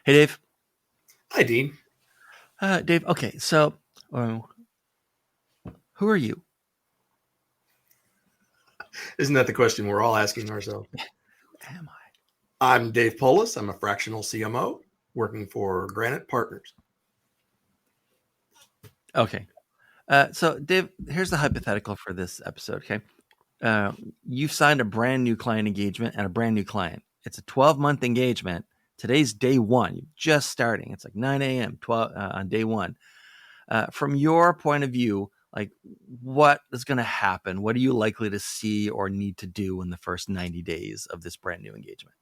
Hey, Dave. Hi, Dean. Dave, okay, so uh, who are you? Isn't that the question we're all asking ourselves? Am I'm Dave Poulos. I'm a fractional CMO working for Granite Partners. I? Okay. So, Dave, here's the hypothetical for this episode, okay? You've signed a brand new client engagement and a brand new client. It's a 12-month engagement. Today's day one. You're just starting. It's like 9 a.m. 12 on day one. From your point of view, like what is going to happen? What are you likely to see or need to do in the first 90 days of this brand new engagement?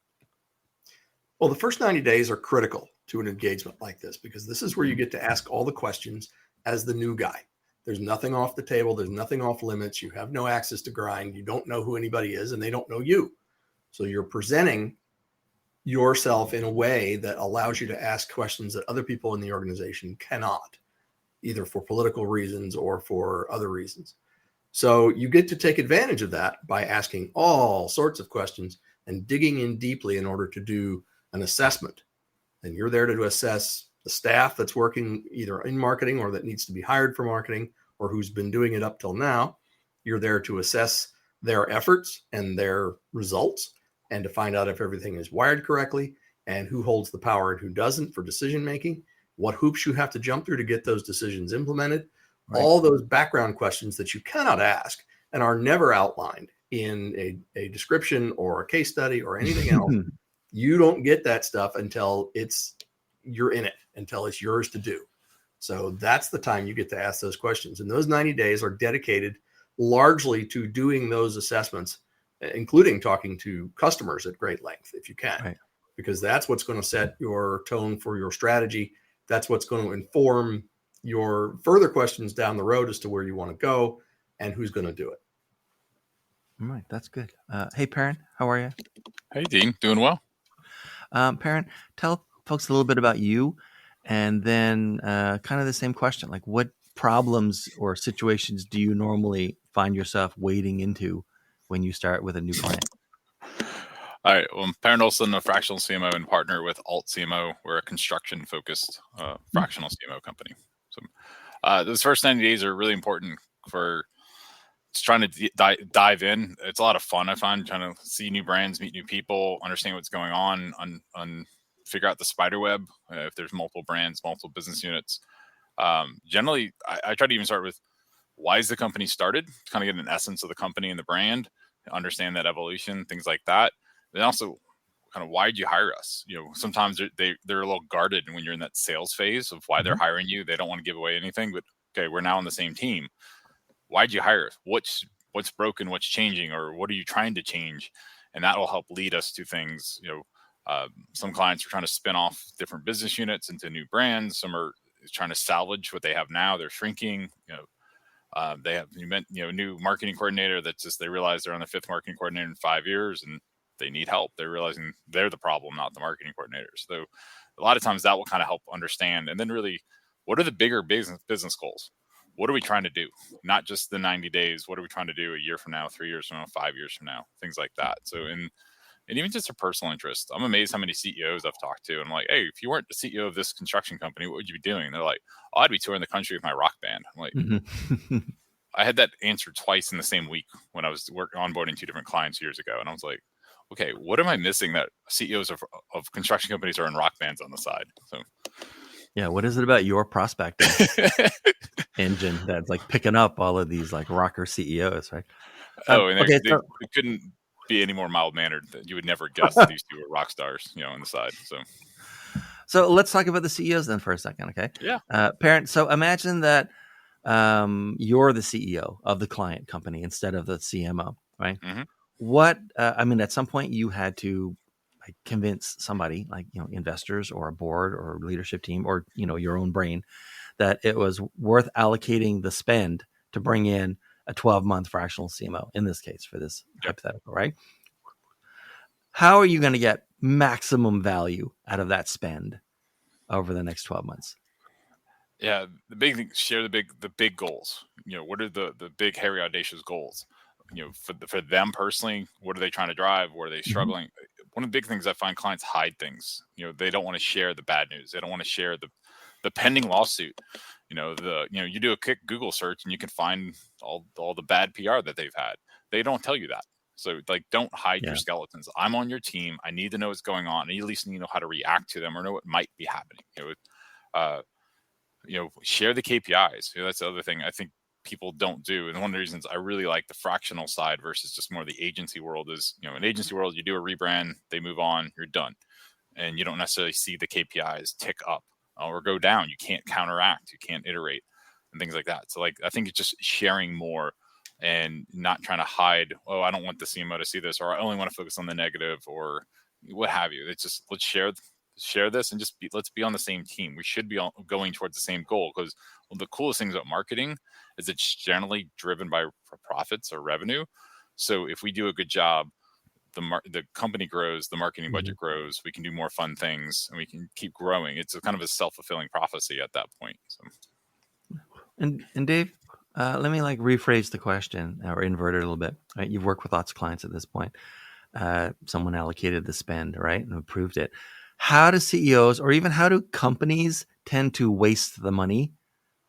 Well, the first 90 days are critical to an engagement like this because this is where you Mhm. get to ask all the questions as the new guy. There's nothing off the table, there's nothing off limits. You have no access to grind. You don't know who anybody is, and they don't know you. So you're presenting yourself in a way that allows you to ask questions that other people in the organization cannot, either for political reasons or for other reasons. So you get to take advantage of that by asking all sorts of questions and digging in deeply in order to do an assessment. And you're there to assess the staff that's working either in marketing or that needs to be hired for marketing or who's been doing it up till now. You're there to assess their efforts and their results and to find out if everything is wired correctly and who holds the power and who doesn't for decision making, what hoops you have to jump through to get those decisions implemented, Right. all those background questions that you cannot ask and are never outlined in a description or a case study or anything else. You don't get that stuff until you're in it, until it's yours to do. So that's the time you get to ask those questions. And those 90 days are dedicated largely to doing those assessments, including talking to customers at great length if you can, Right. because that's what's going to set your tone for your strategy. That's what's going to inform your further questions down the road as to where you want to go and who's going to do it. All right. That's good. Hey, Perryn, how are you? Hey, Dean, doing well. Perryn, tell folks a little bit about you and then kind of the same question. Like, what problems or situations do you normally find yourself wading into when you start with a new client? All right. Well, I'm Perryn Olson, a fractional CMO and partner with Alt CMO. We're a construction-focused fractional CMO company. So those first 90 days are really important for just trying to dive in. It's a lot of fun, I find, trying to see new brands, meet new people, understand what's going on figure out the spider web, if there's multiple brands, multiple business units. Generally, I try to even start with why is the company started, kind of get an essence of the company and the brand, understand that evolution, things like that. Then also kind of why did you hire us? Sometimes they're a little guarded when you're in that sales phase of why they're Mhm. hiring you. They don't want to give away anything, but okay, we're now on the same team. Why'd you hire us? What's broken? What's changing? Or what are you trying to change? And that will help lead us to things. Some clients are trying to spin off different business units into new brands. Some are trying to salvage what they have now. They're shrinking. They have new marketing coordinator that's just they realize they're on the fifth marketing coordinator in 5 years and they need help. They're realizing they're the problem, not the marketing coordinator. So a lot of times that will kind of help understand. And then really, what are the bigger business goals? What are we trying to do? Not just the 90 days. What are we trying to do a year from now, 3 years from now, 5 years from now, things like that. So and even just a personal interest. I'm amazed how many CEOs I've talked to. And I'm like, hey, if you weren't the CEO of this construction company, what would you be doing? And they're like, oh, I'd be touring the country with my rock band. I'm like, Mhm. I had that answered twice in the same week when I was onboarding two different clients years ago. And I was like, okay, what am I missing that CEOs of construction companies are in rock bands on the side? So, Yeah. What is it about your prospecting engine that's like picking up all of these like rocker CEOs, right? and Okay. they couldn't be any more mild mannered. That you would never guess that these two were rock stars, on the side. So let's talk about the CEOs then for a second, okay? Yeah. Parent. So imagine that you're the CEO of the client company instead of the CMO, right? Mm-hmm. What I mean, at some point you had to like convince somebody, like investors or a board or leadership team or your own brain, that it was worth allocating the spend to bring in a 12-month fractional CMO in this case for this Yep. hypothetical, right? How are you going to get maximum value out of that spend over the next 12 months? Yeah, the big thing, share the big goals. What are the big hairy audacious goals? For them personally, what are they trying to drive? Where are they Mhm. struggling? one of the big things I find clients hide things. They don't want to share the bad news. They don't want to share the pending lawsuit. You do a quick Google search and you can find all the bad PR that they've had. They don't tell you that. So don't hide your skeletons. I'm on your team. I need to know what's going on. I at least need to know how to react to them or know what might be happening. Share the KPIs. That's the other thing I think people don't do. And one of the reasons I really like the fractional side versus just more the agency world is, in agency world, you do a rebrand, they move on, you're done. And you don't necessarily see the KPIs tick up or go down. You can't counteract, you can't iterate and things like that. So I think it's just sharing more and not trying to hide, oh, I don't want the CMO to see this, or I only want to focus on the negative or what have you. It's just, let's share this and let's be on the same team. We should be going towards the same goal, because the coolest things about marketing is it's generally driven by profits or revenue. So if we do a good job, the company grows, the marketing budget grows, we can do more fun things, and we can keep growing. It's a kind of a self-fulfilling prophecy at that point. So. And Dave, let me rephrase the question or invert it a little bit. Right? You've worked with lots of clients at this point. Someone allocated the spend, right, and approved it. How do CEOs or even how do companies tend to waste the money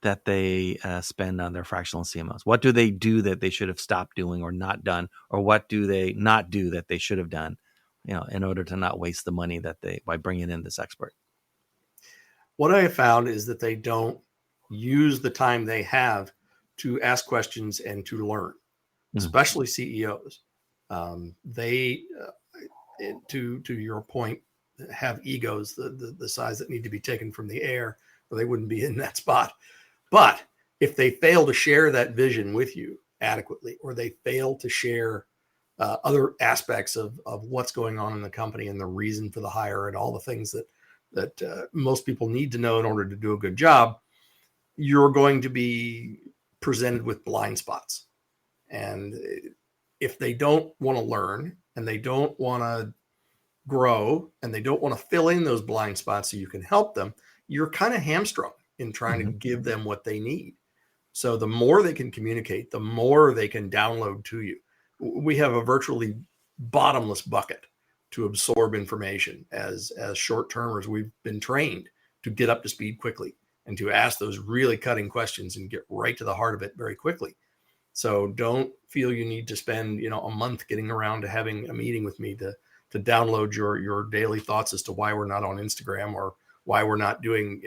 that they spend on their fractional CMOs? What do they do that they should have stopped doing or not done? Or what do they not do that they should have done, in order to not waste the money by bringing in this expert? What I have found is that they don't use the time they have to ask questions and to learn, especially CEOs. They, to your point, have egos the size that need to be taken from the air, or they wouldn't be in that spot. But if they fail to share that vision with you adequately, or they fail to share other aspects of what's going on in the company and the reason for the hire and all the things that most people need to know in order to do a good job, you're going to be presented with blind spots. And if they don't want to learn and they don't want to grow and they don't want to fill in those blind spots so you can help them, you're kind of hamstrung in trying to give them what they need. So the more they can communicate, the more they can download to you. We have a virtually bottomless bucket to absorb information. As short-termers, we've been trained to get up to speed quickly and to ask those really cutting questions and get right to the heart of it very quickly. So don't feel you need to spend, a month getting around to having a meeting with me to download your daily thoughts as to why we're not on Instagram or why we're not doing,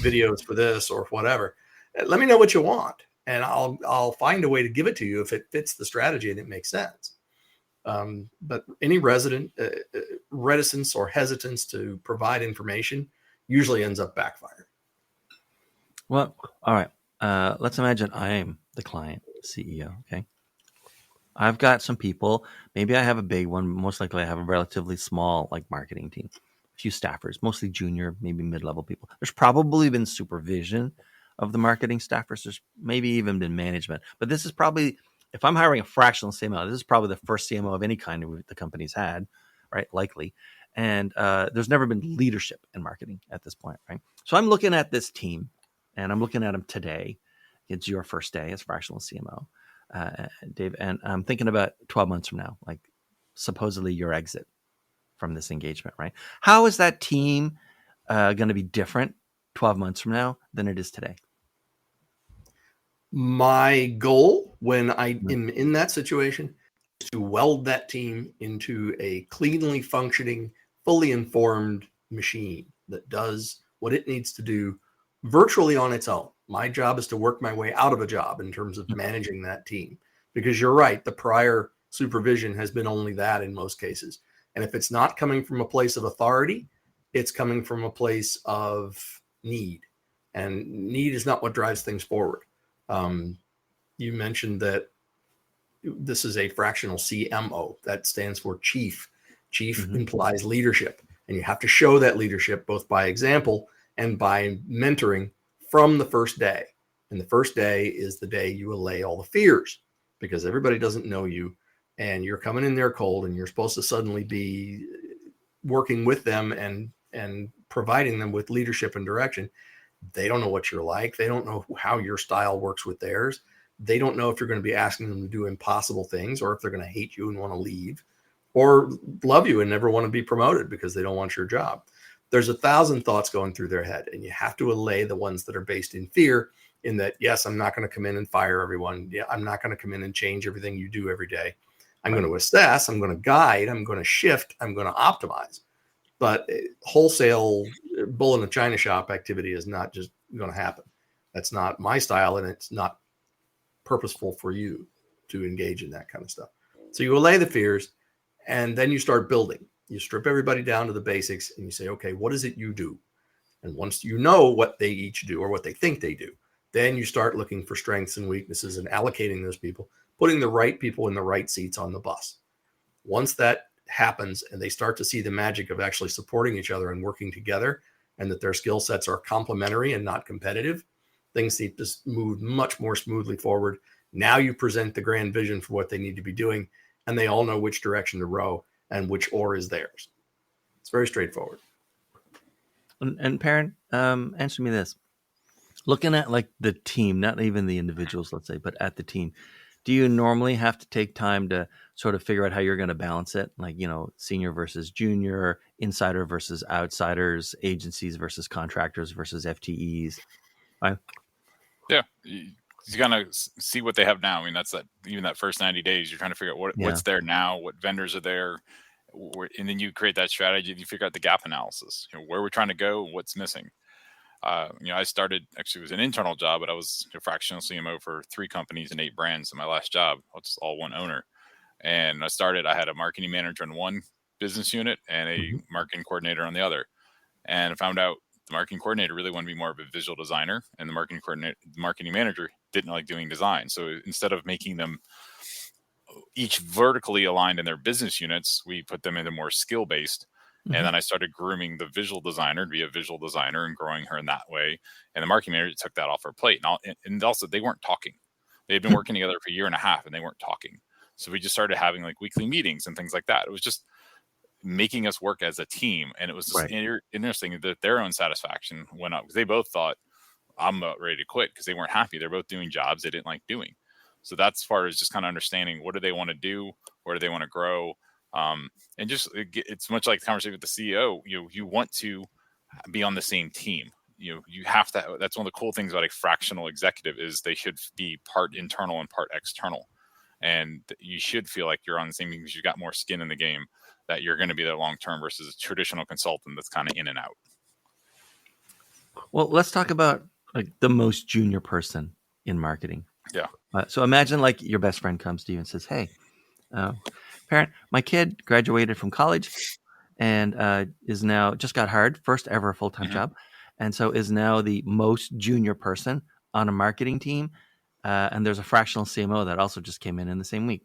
videos for this or whatever. Let me know what you want, and I'll find a way to give it to you if it fits the strategy and it makes sense. But any reticence or hesitance to provide information usually ends up backfiring. Well, all right. Let's imagine I am the client CEO. Okay. I've got some people. Maybe I have a big one. Most likely I have a relatively small marketing team, a few staffers, mostly junior, maybe mid-level people. There's probably been supervision of the marketing staffers. There's maybe even been management. But this is probably, if I'm hiring a fractional CMO, this is probably the first CMO of any kind the company's had, right? Likely. And there's never been leadership in marketing at this point, right? So I'm looking at this team, and I'm looking at them today. It's your first day as fractional CMO. Dave, and I'm thinking about 12 months from now, supposedly your exit from this engagement, right? How is that team going to be different 12 months from now than it is today? My goal when I am in that situation is to weld that team into a cleanly functioning, fully informed machine that does what it needs to do virtually on its own. My job is to work my way out of a job in terms of managing that team, because you're right. The prior supervision has been only that in most cases. And if it's not coming from a place of authority, it's coming from a place of need, and need is not what drives things forward. You mentioned that this is a fractional CMO. That stands for chief. Chief implies leadership, and you have to show that leadership both by example and by mentoring from the first day. And the first day is the day you allay all the fears, because everybody doesn't know you and you're coming in there cold, and you're supposed to suddenly be working with them and providing them with leadership and direction. They don't know what you're like. They don't know how your style works with theirs. They don't know if you're going to be asking them to do impossible things or if they're going to hate you and want to leave. or love you and never want to be promoted because they don't want your job. There's 1,000 thoughts going through their head, and you have to allay the ones that are based in fear, in that, yes, I'm not going to come in and fire everyone. Yeah, I'm not going to come in and change everything you do every day. I'm going to assess, I'm going to guide, I'm going to shift, I'm going to optimize. But wholesale bull in a china shop activity is not just going to happen. That's not my style, and it's not purposeful for you to engage in that kind of stuff. So you allay the fears, and then you start building. You strip everybody down to the basics, and you say, okay, what is it you do? And once you know what they each do or what they think they do, then you start looking for strengths and weaknesses and allocating those people, putting the right people in the right seats on the bus. Once that happens and they start to see the magic of actually supporting each other and working together, and that their skill sets are complementary and not competitive, things seem to move much more smoothly forward. Now you present the grand vision for what they need to be doing, and they all know which direction to row and which oar is theirs. It's very straightforward. And Perryn, answer me this. Looking at like the team, not even the individuals, let's say, but at the team, do you normally have to take time to sort of figure out how you're going to balance it? Like, senior versus junior, insider versus outsiders, agencies versus contractors versus FTEs. Right? Yeah. You gotta see what they have now. I mean, that's even that first 90 days, you're trying to figure out what's there now, what vendors are there, and then you create that strategy. You figure out the gap analysis, where we're trying to go, what's missing. I started, actually, it was an internal job, but I was a fractional CMO for 3 companies and 8 brands in my last job. It's all one owner. And I had a marketing manager in one business unit and a marketing coordinator on the other. And I found out the marketing coordinator really wanted to be more of a visual designer, and the marketing manager didn't like doing design. So instead of making them each vertically aligned in their business units, we put them into more skill-based. And then I started grooming the visual designer to be a visual designer and growing her in that way. And the marketing manager took that off her plate. And also, they weren't talking. They had been working together for a year and a half, and they weren't talking. So we just started having like weekly meetings and things like that. It was just making us work as a team. And it was just interesting that their own satisfaction went up, because they both thought, I'm about ready to quit, because they weren't happy. They're both doing jobs they didn't like doing. So that's as far as just kind of understanding, what do they want to do? Where do they want to grow? And just, it's much like the conversation with the CEO. You want to be on the same team. You have to. That's one of the cool things about a fractional executive, is they should be part internal and part external. And you should feel like you're on the same team, because you've got more skin in the game, that you're going to be there long term versus a traditional consultant that's kind of in and out. Well, let's talk about like the most junior person in marketing. Yeah. So imagine like your best friend comes to you and says, "Hey, Perryn, my kid graduated from college and is now just got hired, first ever full-time job, and so is now the most junior person on a marketing team. And there's a fractional CMO that also just came in the same week.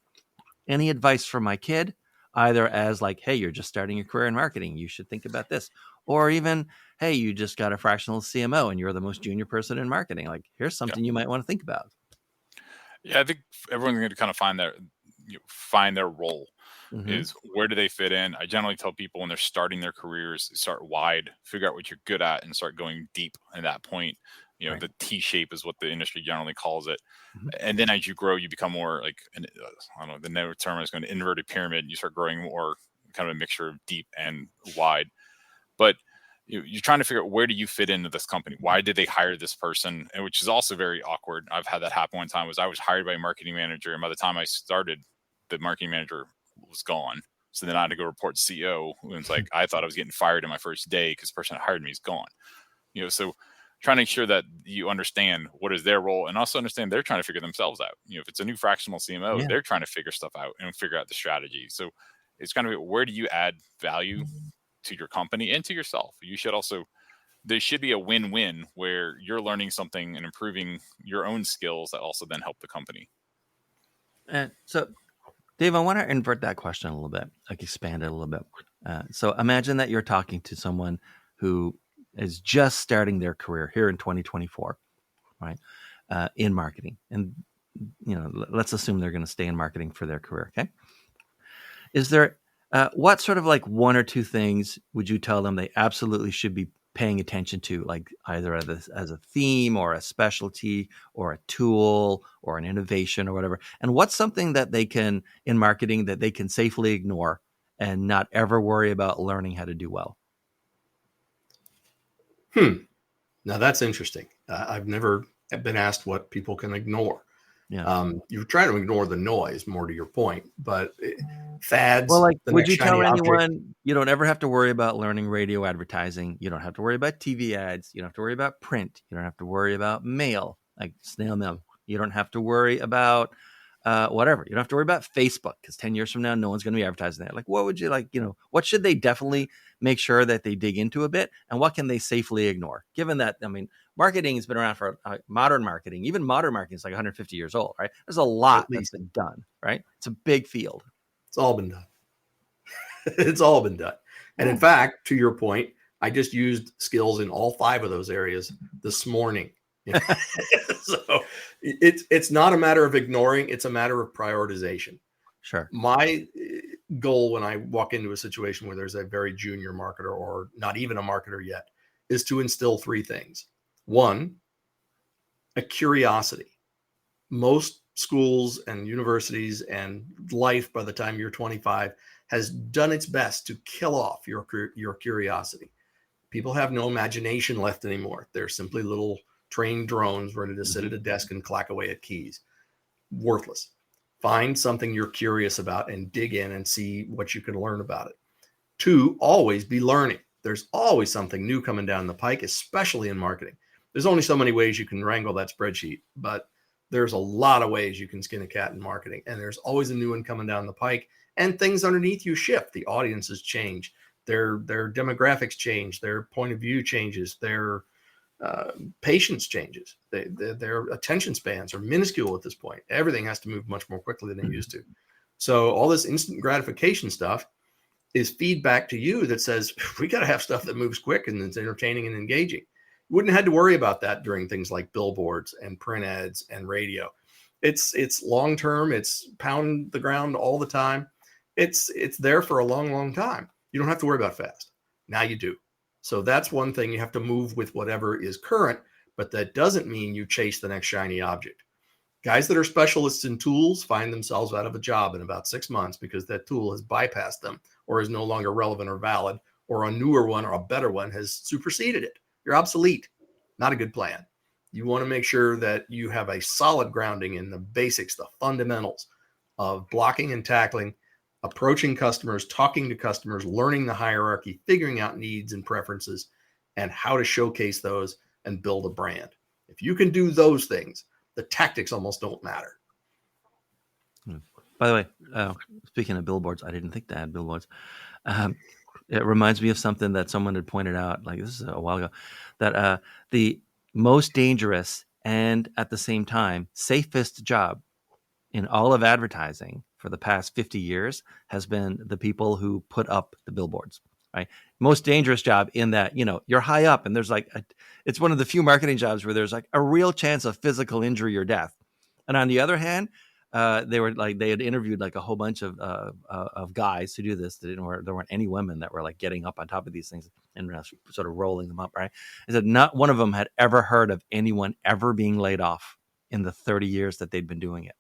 Any advice for my kid, either as like, hey, you're just starting your career in marketing, you should think about this, or even, hey, you just got a fractional CMO and you're the most junior person in marketing. Like, here's something you might want to think about." Yeah, I think everyone's going to kind of find their role. Is where do they fit in? I generally tell people when they're starting their careers, start wide, figure out what you're good at, and start going deep at that point. The T shape is what the industry generally calls it. And then as you grow, you become more like, I don't know, the newer term is going to inverted pyramid. You start growing more kind of a mixture of deep and wide. But you're trying to figure out, where do you fit into this company? Why did they hire this person? And which is also very awkward. I've had that happen one time. I was hired by a marketing manager, and by the time I started, the marketing manager was gone. So then I had to go report to CEO. And it's like, I thought I was getting fired in my first day because the person that hired me is gone. So trying to make sure that you understand what is their role, and also understand they're trying to figure themselves out. If it's a new fractional CMO, they're trying to figure stuff out and figure out the strategy. So it's kind of, where do you add value to your company and to yourself? There should be a win-win where you're learning something and improving your own skills that also then help the company. And so, Dave, I want to invert that question a little bit, like expand it a little bit. So imagine that you're talking to someone who is just starting their career here in 2024, right, in marketing. And, let's assume they're going to stay in marketing for their career, okay? Is there, what sort of like 1 or 2 things would you tell them they absolutely should be paying attention to, like either as a theme or a specialty or a tool or an innovation or whatever? And what's something that they can, in marketing, that they can safely ignore and not ever worry about learning how to do well? Now that's interesting. I've never been asked what people can ignore. Yeah. You're trying to ignore the noise, more to your point, but fads, Well, like, the would next you tell shiny object. anyone you don't ever have to worry about learning radio advertising? You don't have to worry about TV ads. You don't have to worry about print. You don't have to worry about mail, like snail mail. You don't have to worry about whatever. You don't have to worry about Facebook, because 10 years from now, no one's going to be advertising that. Like, what would you like? What should they definitely make sure that they dig into a bit, and what can they safely ignore? Given that, I mean, marketing has been around for modern marketing. Even modern marketing is like 150 years old, right? There's a lot At that's least been done, right? It's a big field. it's all been done. It's all been done. And in fact, to your point, I just used skills in all 5 of those areas this morning. So it's not a matter of ignoring, it's a matter of prioritization. Sure. My goal when I walk into a situation where there's a very junior marketer or not even a marketer yet is to instill 3 things. 1, a curiosity. Most schools and universities and life by the time you're 25 has done its best to kill off your curiosity. People have no imagination left anymore. They're simply little trained drones ready to sit at a desk and clack away at keys. Worthless. Find something you're curious about and dig in and see what you can learn about it. 2, always be learning. There's always something new coming down the pike, especially in marketing. There's only so many ways you can wrangle that spreadsheet, but there's a lot of ways you can skin a cat in marketing, and there's always a new one coming down the pike, and things underneath you shift. The audiences change, their demographics change, their point of view changes, their patience changes. Their attention spans are minuscule at this point. Everything has to move much more quickly than it used to. So all this instant gratification stuff is feedback to you that says, we got to have stuff that moves quick and it's entertaining and engaging. You wouldn't have had to worry about that during things like billboards and print ads and radio. It's long term. It's pound the ground all the time. It's there for a long, long time. You don't have to worry about fast. Now you do. So that's one thing. You have to move with whatever is current, but that doesn't mean you chase the next shiny object. Guys that are specialists in tools find themselves out of a job in about 6 months because that tool has bypassed them or is no longer relevant or valid, or a newer one or a better one has superseded it. You're obsolete. Not a good plan. You want to make sure that you have a solid grounding in the basics, the fundamentals of blocking and tackling, approaching customers, talking to customers, learning the hierarchy, figuring out needs and preferences, and how to showcase those and build a brand. If you can do those things, the tactics almost don't matter. By the way, speaking of billboards, I didn't think to add billboards. It reminds me of something that someone had pointed out, like this is a while ago, that the most dangerous and at the same time safest job in all of advertising for the past 50 years has been the people who put up the billboards, right? Most dangerous job in that, you're high up and there's it's one of the few marketing jobs where there's like a real chance of physical injury or death. And on the other hand, they had interviewed like a whole bunch of guys to do this. There weren't any women that were like getting up on top of these things and sort of rolling them up, right? They said not one of them had ever heard of anyone ever being laid off in the 30 years that they'd been doing it.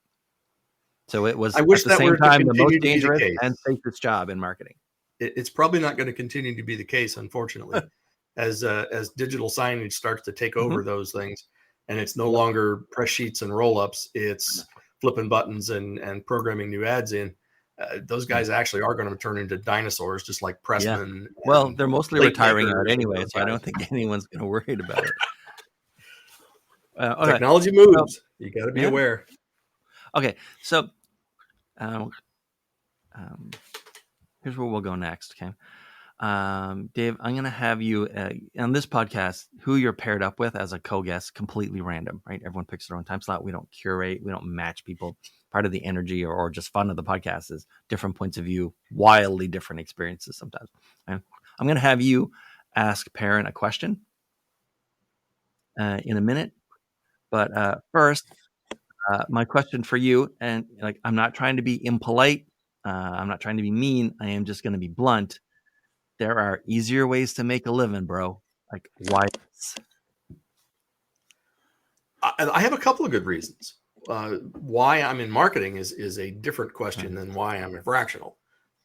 So it was I wish at the that same were to time the most continue to be the dangerous case. and safest job in marketing. It's probably not going to continue to be the case, unfortunately, as digital signage starts to take over those things, and it's no longer press sheets and roll-ups. It's flipping buttons and programming new ads in. Those guys actually are going to turn into dinosaurs, just like Pressman. Yeah. Well, they're mostly retiring out anyway, so I don't think anyone's going to worry about it. Okay. Technology moves. You got to be aware. Okay, so here's where we'll go next. Okay, Dave, I'm going to have you on this podcast. Who you're paired up with as a co-guest, completely random, right? Everyone picks their own time slot. We don't curate. We don't match people. Part of the energy or just fun of the podcast is different points of view, wildly different experiences sometimes. Okay? I'm going to have you ask Perryn a question in a minute, but first. My question for you, and like, I'm not trying to be impolite. I'm not trying to be mean. I am just going to be blunt. There are easier ways to make a living, bro. Like, why? I have a couple of good reasons. Why I'm in marketing is a different question than why I'm a fractional.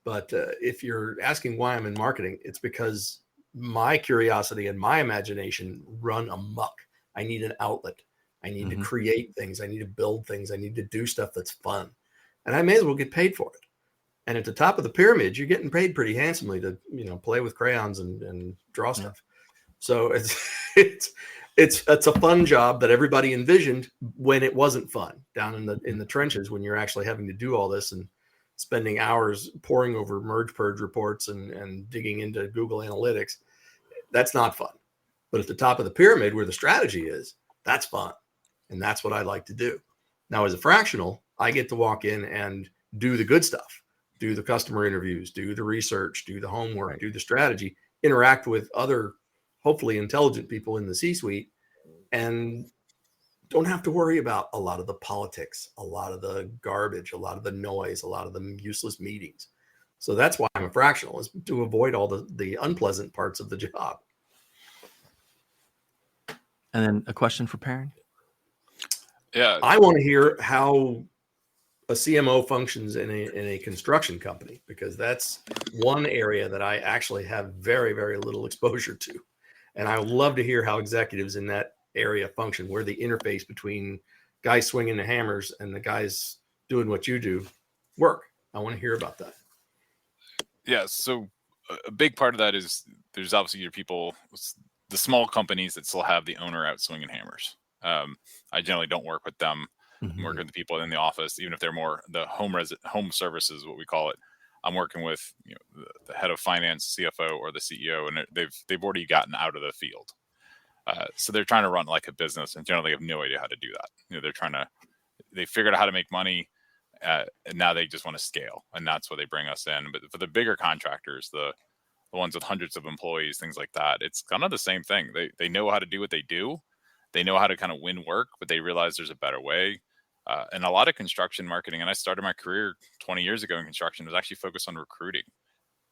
But if you're asking why I'm in marketing, it's because my curiosity and my imagination run amok. I need an outlet. I need to create things. I need to build things. I need to do stuff that's fun. And I may as well get paid for it. And at the top of the pyramid, you're getting paid pretty handsomely to, play with crayons and draw stuff. So it's a fun job that everybody envisioned when it wasn't fun down in the trenches, when you're actually having to do all this and spending hours poring over merge purge reports and digging into Google Analytics. That's not fun. But at the top of the pyramid where the strategy is, that's fun. And that's what I like to do. Now, as a fractional, I get to walk in and do the good stuff, do the customer interviews, do the research, do the homework, do the strategy, interact with other, hopefully intelligent people in the C-suite, and don't have to worry about a lot of the politics, a lot of the garbage, a lot of the noise, a lot of the useless meetings. So that's why I'm a fractional, is to avoid all the unpleasant parts of the job. And then a question for Perryn. Yeah, I want to hear how a CMO functions in a construction company, because that's one area that I actually have very, very little exposure to. And I would love to hear how executives in that area function, where the interface between guys swinging the hammers and the guys doing what you do work. I want to hear about that. Yeah. So a big part of that is there's obviously your people, the small companies that still have the owner out swinging hammers. I generally don't work with them. I'm working with the people in the office, even if they're more the home services, what we call it. I'm working with the head of finance, CFO, or the CEO, and they've already gotten out of the field. So they're trying to run like a business, and generally have no idea how to do that. They figured out how to make money, and now they just want to scale, and that's why they bring us in. But for the bigger contractors, the ones with hundreds of employees, things like that, it's kind of the same thing. They know how to do what they do. They know how to kind of win work, but they realize there's a better way. And a lot of construction marketing, and I started my career 20 years ago in construction, was actually focused on recruiting.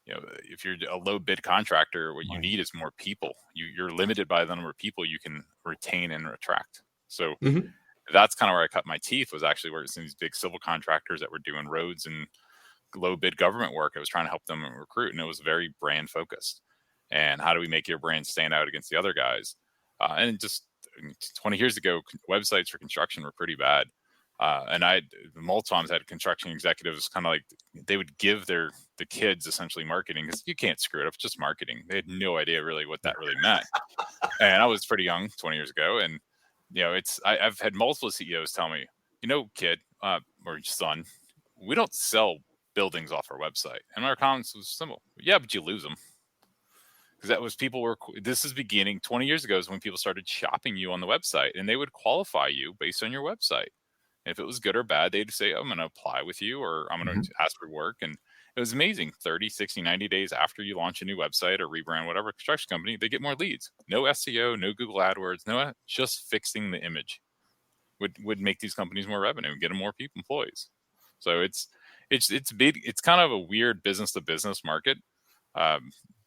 If you're a low bid contractor, what you need is more people. You're limited by the number of people you can retain and attract. So that's kind of where I cut my teeth, was actually working with these big civil contractors that were doing roads and low bid government work. I was trying to help them recruit, and it was very brand focused. And how do we make your brand stand out against the other guys? And just 20 years ago, websites for construction were pretty bad. And I multiple times had construction executives kind of like, they would give the kids essentially marketing, because you can't screw it up. It's just marketing. They had no idea really what that really meant. And I was pretty young 20 years ago. And, I've had multiple CEOs tell me, kid, or son, we don't sell buildings off our website. And my response was simple. Yeah, but you lose them. Because that was this is beginning 20 years ago, is when people started shopping you on the website, and they would qualify you based on your website. And if it was good or bad, they'd say, I'm going to apply with you, or I'm going to ask for work. And it was amazing. 30, 60, 90 days after you launch a new website or rebrand whatever construction company, they get more leads. No SEO, no Google AdWords, just fixing the image would make these companies more revenue and get them more people, employees. So it's big. It's kind of a weird business to business market.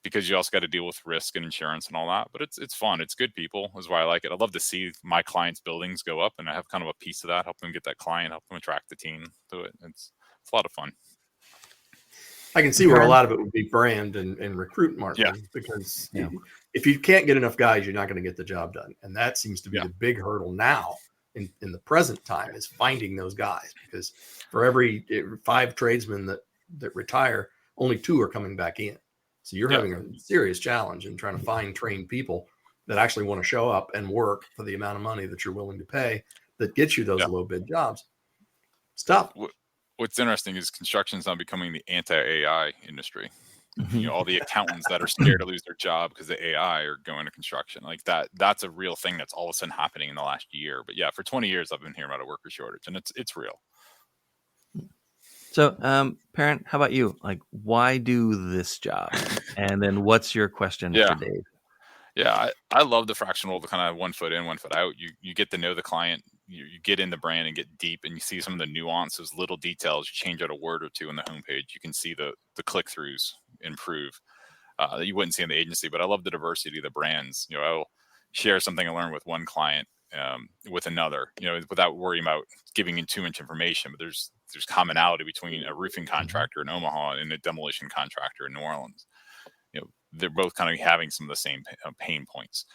Because you also got to deal with risk and insurance and all that. But it's fun. It's good people, is why I like it. I love to see my clients' buildings go up, and I have kind of a piece of that, help them get that client, help them attract the team to it. It's a lot of fun. I can see where a lot of it would be brand and recruit marketing, because if you can't get enough guys, you're not going to get the job done. And that seems to be the big hurdle now in the present time, is finding those guys, because for every 5 tradesmen that retire, only 2 are coming back in. So you're having a serious challenge in trying to find trained people that actually want to show up and work for the amount of money that you're willing to pay, that gets you those low bid jobs. It's tough. What's interesting is construction is now becoming the anti-AI industry. All the accountants that are scared to lose their job because the AI are going to construction, like that's a real thing that's all of a sudden happening in the last year. But for 20 years, I've been hearing about a worker shortage, and it's real. So, Perryn, how about you? Like, why do this job? And then what's your question for Dave? Yeah, I love the fractional, the kind of 1 foot in, 1 foot out. You get to know the client, you get in the brand and get deep, and you see some of the nuances, little details. You change out a word or two on the homepage, you can see the click-throughs improve that you wouldn't see in the agency. But I love the diversity of the brands. I'll share something I learned with one client. with another, without worrying about giving in too much information. But there's commonality between a roofing contractor in Omaha and a demolition contractor in New Orleans. They're both kind of having some of the same pain points.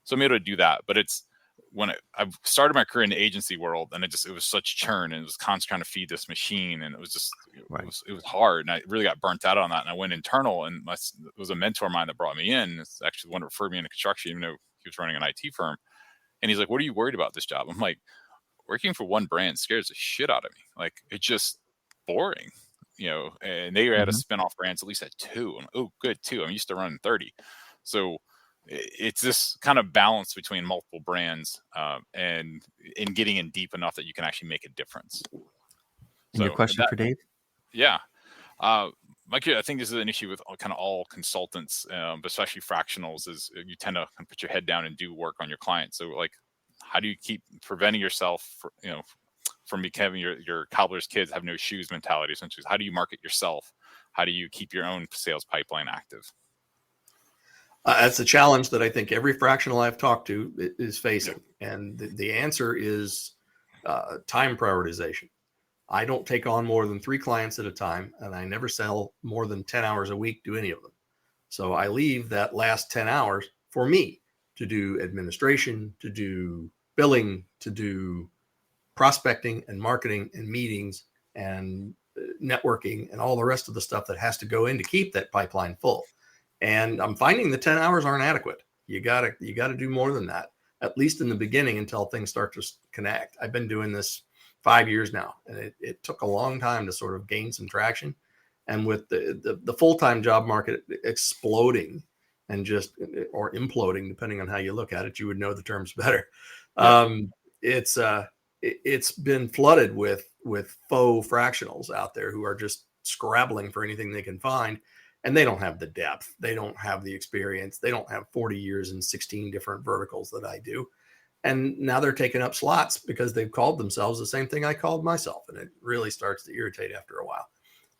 So I'm able to do that. But it's when I started my career in the agency world, and it was such churn, and it was constantly trying to feed this machine, and it was just it was hard, and I really got burnt out on that. And I went internal, and it was a mentor of mine that brought me in. It's actually the one that referred me into construction, even though he was running an IT firm. And he's like, "What are you worried about this job?" I'm like, "Working for one brand scares the shit out of me. Like, it's just boring." And they had a spin-off brands, at least at 2. I'm, oh, good, 2. I'm used to running 30. So it's this kind of balance between multiple brands and in getting in deep enough that you can actually make a difference. So, your question for Dave? Yeah. Mike, I think this is an issue with kind of all consultants, but especially fractionals, is you tend to put your head down and do work on your clients. So, like, how do you keep preventing yourself from becoming your cobbler's kids have no shoes mentality? Essentially, how do you market yourself? How do you keep your own sales pipeline active? That's a challenge that I think every fractional I've talked to is facing. And the answer is time prioritization. I don't take on more than 3 clients at a time, and I never sell more than 10 hours a week to any of them. So I leave that last 10 hours for me to do administration, to do billing, to do prospecting and marketing and meetings and networking and all the rest of the stuff that has to go in to keep that pipeline full. And I'm finding the 10 hours aren't adequate. You gotta do more than that, at least in the beginning, until things start to connect. I've been doing this 5 years now, and it took a long time to sort of gain some traction. And with the full-time job market exploding and or imploding, depending on how you look at it, you would know the terms better. It's been flooded with faux fractionals out there who are just scrabbling for anything they can find. And they don't have the depth. They don't have the experience. They don't have 40 years in 16 different verticals that I do. And now they're taking up slots because they've called themselves the same thing I called myself. And it really starts to irritate after a while.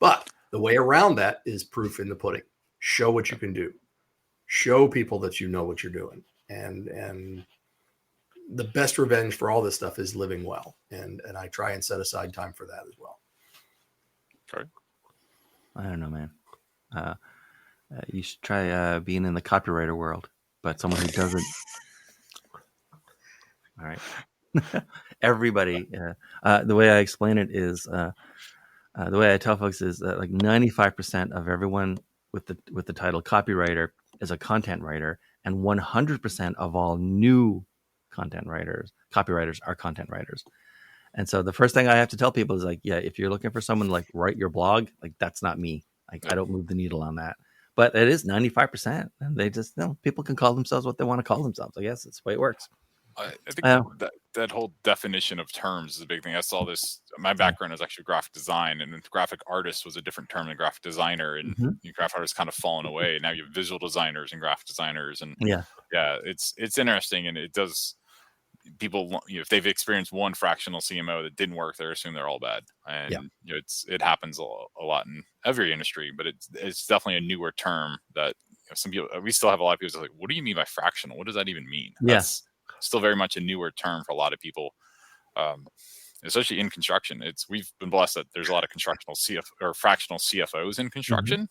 But the way around that is proof in the pudding. Show what you can do. Show people that you know what you're doing. And the best revenge for all this stuff is living well. And I try and set aside time for that as well. Okay. I don't know, man. You should try being in the copywriter world, but someone who doesn't. All right. Everybody. The way I explain it is, the way I tell folks is like 95% of everyone with the title copywriter is a content writer, and 100% of all new copywriters are content writers. And so the first thing I have to tell people is like, yeah, if you're looking for someone to like write your blog, like that's not me. Like I don't move the needle on that. But it is 95%. And they just people can call themselves what they want to call themselves. I guess that's the way it works. I think that whole definition of terms is a big thing. I saw this. My background is actually graphic design, and graphic artist was a different term than graphic designer. And graphic artists kind of fallen away. Now you have visual designers and graphic designers, and it's interesting, and it does. People, if they've experienced one fractional CMO that didn't work, they assume they're all bad, and it happens a lot in every industry. But it's definitely a newer term that some people. We still have a lot of people like, "What do you mean by fractional? What does that even mean?" Yes, still very much a newer term for a lot of people, especially in construction. We've been blessed that there's a lot of fractional CFOs in construction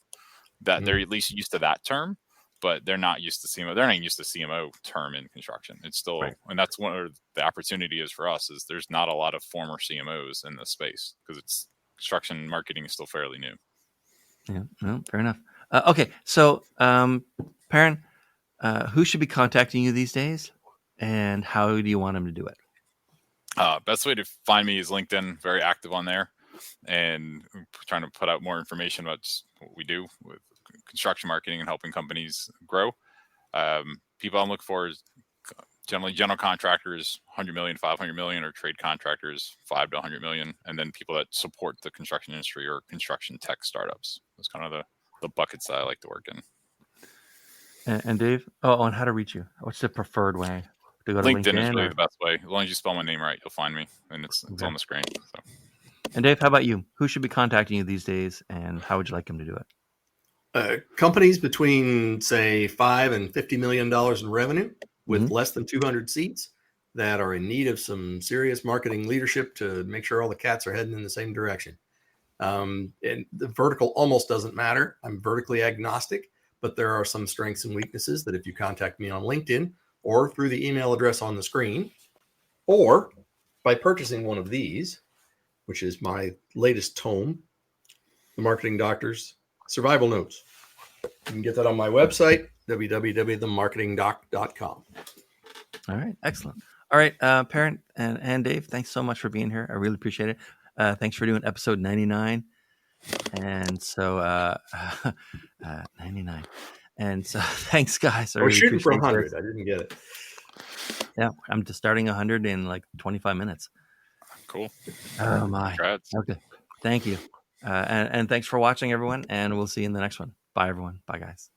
that they're at least used to that term. But they're not used to CMO. They're not used to CMO term in construction. It's still, and that's one of the opportunity is for us is there's not a lot of former CMOs in this space because it's construction marketing is still fairly new. Yeah, no, fair enough. Okay, so Perryn, who should be contacting you these days, and how do you want them to do it? Best way to find me is LinkedIn. Very active on there, and I'm trying to put out more information about what we do with construction marketing and helping companies grow. People I'm looking for is generally general contractors, 100 million, 500 million, or trade contractors, 5 to 100 million, and then people that support the construction industry or construction tech startups. That's kind of the buckets that I like to work in. And Dave, on how to reach you. What's the preferred way to go to LinkedIn? LinkedIn is really the best way. As long as you spell my name right, you'll find me, and it's on the screen. So. And Dave, how about you? Who should be contacting you these days, and how would you like them to do it? Companies between, say, $5 and $50 million in revenue with less than 200 seats. that are in need of some serious marketing leadership to make sure all the cats are heading in the same direction. And the vertical almost doesn't matter. I'm vertically agnostic, but there are some strengths and weaknesses that if you contact me on LinkedIn or through the email address on the screen, or by purchasing one of these, which is my latest tome, The Marketing Doctor's Survival Notes. You can get that on my website, www.themarketingdoc.com. All right, excellent. All right, Perryn and Dave, thanks so much for being here. I really appreciate it. Thanks for doing episode 99. And so 99. And so thanks, guys. I was shooting for appreciate 100. this. I didn't get it. Yeah, I'm just starting 100 in like 25 minutes. Cool. Oh my. Congrats. Okay. Thank you. And thanks for watching, everyone. And we'll see you in the next one. Bye, everyone. Bye, guys.